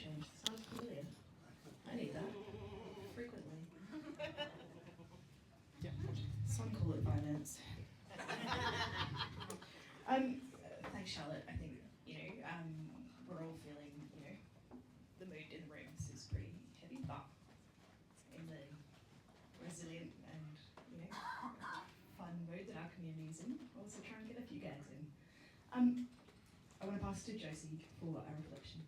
change. Sounds familiar. I need that frequently. Some call it violence. Thanks, Charlotte. I think we're all feeling the mood in the rooms is pretty heavy, but in the resilient and fun mood that our community is in, we'll also try and get a few gags in. I want to pass to Josie for our reflection.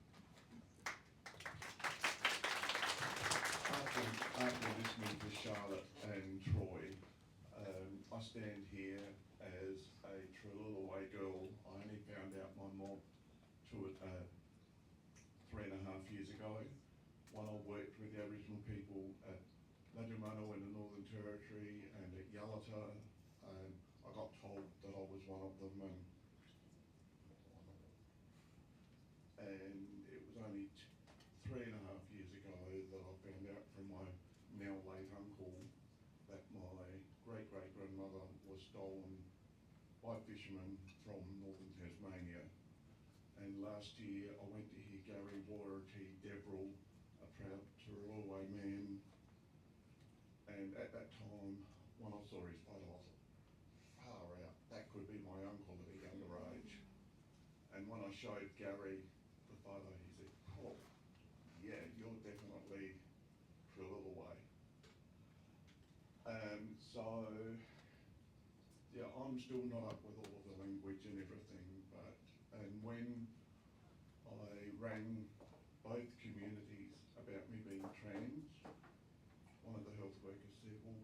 After listening to Charlotte and Troy, I stand here as a Trulilaway girl. I only found out my mom 3.5 years ago when I worked with the Aboriginal people at Ladumano in the Northern Territory and at Yalata. I got told that I was one of them, and it was only 3.5 years ago that I found out from my now late uncle that my great-great-grandmother was stolen by fishermen from northern Tasmania. And last year I went to hear Gary Warity Deverell, a proud Turruraway man, and at that time when I saw his photo I thought, far out, that could be my uncle at a younger age. And when I showed Gary the photo, he said, oh, yeah, you're definitely Trulilaway. So, yeah, I'm still not up with all of the language and everything, and when I rang both communities about me being trans, one of the health workers said, well,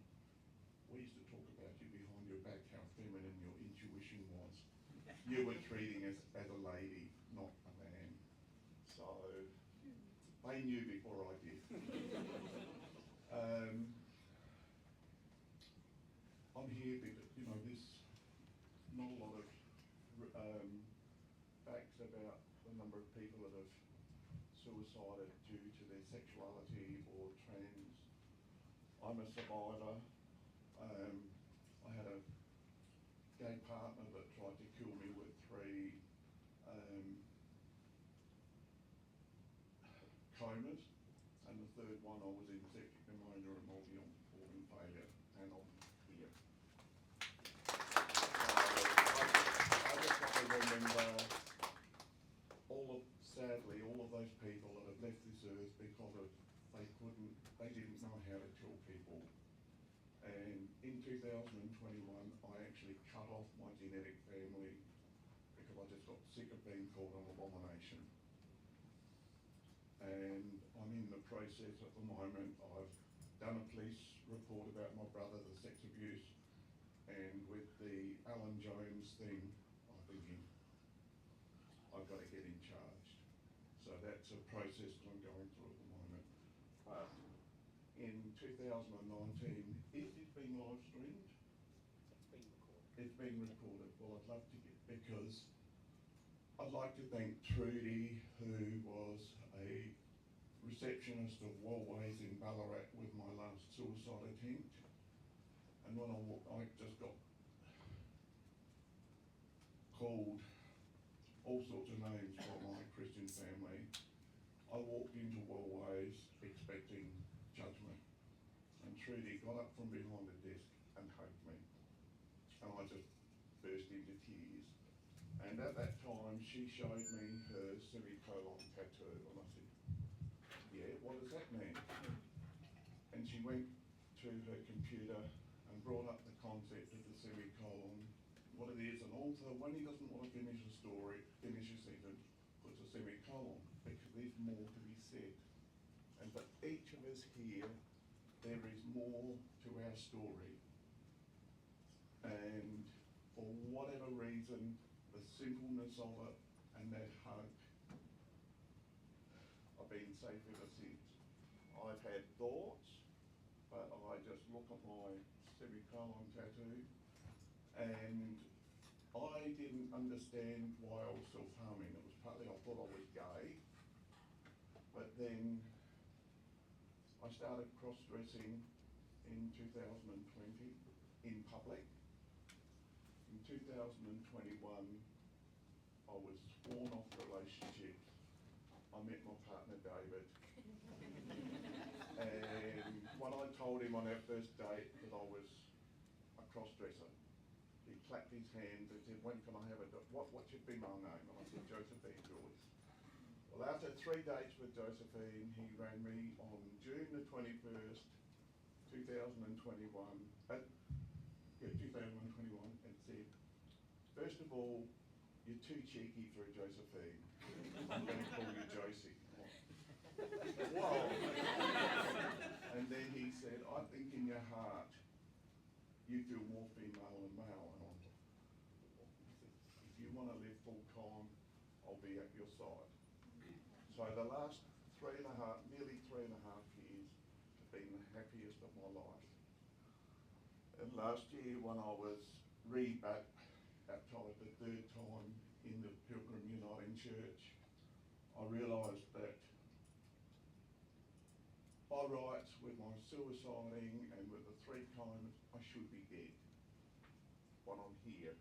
we used to talk about you behind your back, how feminine your intuition was. You were treating us as a lady, not a man. So, they knew before I did. I'm here because, there's not a lot of facts about the number of people that have suicided due to their sexuality or trans. I'm a survivor. I had a gay partner that tried to kill me with 3 comas, and the 3rd one I was in septic pneumonia and multi-organ failure, and I'm here. I just want to remember sadly, all of those people that have left this earth because they didn't know how to tell people. And in 2021, I actually cut off my genetic family because I just got sick of being called an abomination. And I'm in the process at the moment. I've done a police report about my brother, the sex abuse, and with the Alan Jones thing, I'm thinking, I've got to get in charge. So that's a process that I'm going through at the moment. But in 2019, is this being live streamed? It's being recorded. Well, I'd love to because I'd like to thank Trudy, who was a receptionist of Wellways in Ballarat with my last suicide attempt. And when I just got called all sorts of names by my Christian family. I walked into Wellways expecting judgment, and Trudy got up from behind the desk and hugged me, and I just burst into tears. And at that time, she showed me her semicolon tattoo, and I said, yeah, what does that mean? And she went to her computer and brought up the concept of the semicolon, what it is, and also when he doesn't want to finish a sentence, puts a semicolon, because there's more to be said. And for each of us here, there is more to our story. And for whatever reason, the simpleness of it and that hug, I've been safe ever since. I've had thoughts, but I just look at my semicolon tattoo, and I didn't understand why I was self-harming. It was partly I thought I was gay, but then I started cross-dressing in 2020 in public. In 2021, I was sworn off relationships I met my partner David. And when I told him on our first date that I was a cross-dresser, he clapped his hands and said, when can I have a, what's your female name? And I said, Josephine Joyce. Well, after 3 dates with Josephine, he rang me on June the 21st, 2021, 2021, and said, first of all, you're too cheeky for a Josephine. I'm going to call you Josie. Whoa. And then he said, I think in your heart, you feel more female than male. And I thought, if you want to live full time, I'll be at your side. So the last nearly three and a half years have been the happiest of my life. And last year when I was baptised the 3rd time in the Pilgrim Uniting Church, I realised that by rights, with my suiciding and with the 3 times, I should be dead. But I'm here.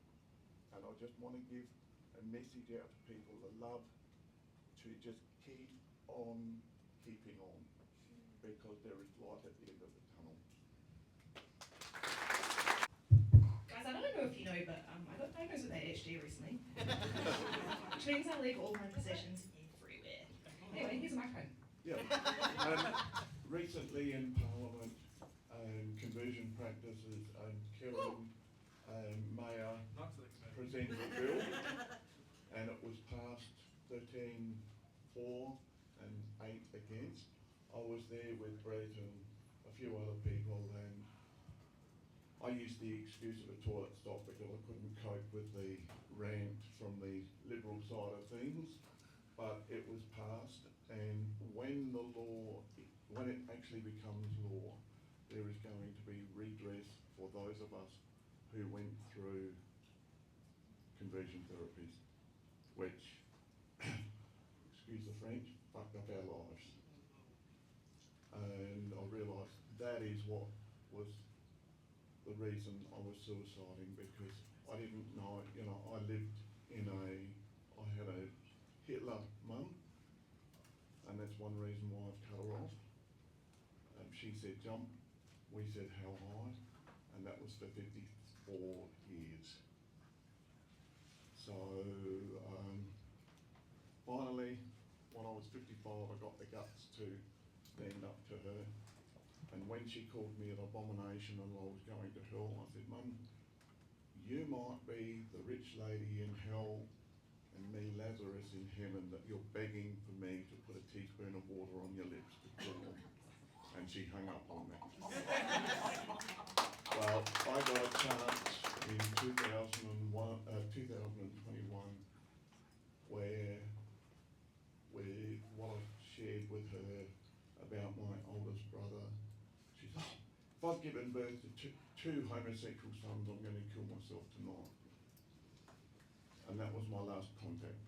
And I just want to give a message out to people, the love to just keep on keeping on, because there is light at the end of the tunnel. Guys, I don't know if you know, but I got diagnosed with ADHD recently, which means I leave all my possessions everywhere. Anyway, here's a microphone. Yeah. Recently in Parliament, conversion practices, Karen Mayer presented a bill, and it was passed 13 for and 8 against. I was there with Brett and a few other people, and I used the excuse of a toilet stop because I couldn't cope with the rant from the Liberal side of things, but it was passed, and when it actually becomes law, there is going to be redress for those of us who went through conversion therapies, which, excuse the French, fucked up our lives. And I realised that is what was the reason I was suiciding, because I didn't know, I had a Hitler mum, and that's one reason why I've cut her off. She said jump, we said how high, and that was for 54 years. So finally, when I was 55, I got the guts to stand up to her. And when she called me an abomination and I was going to hell, I said, Mum, you might be the rich lady in hell and me, Lazarus, in heaven, that you're begging for me to put a teaspoon of water on your lips to cool them. And she hung up on me. Well, I got a chance in 2021, where with what I shared with her about my oldest brother, she said, if I've given birth to two homosexual sons, I'm going to kill myself tonight. And that was my last contact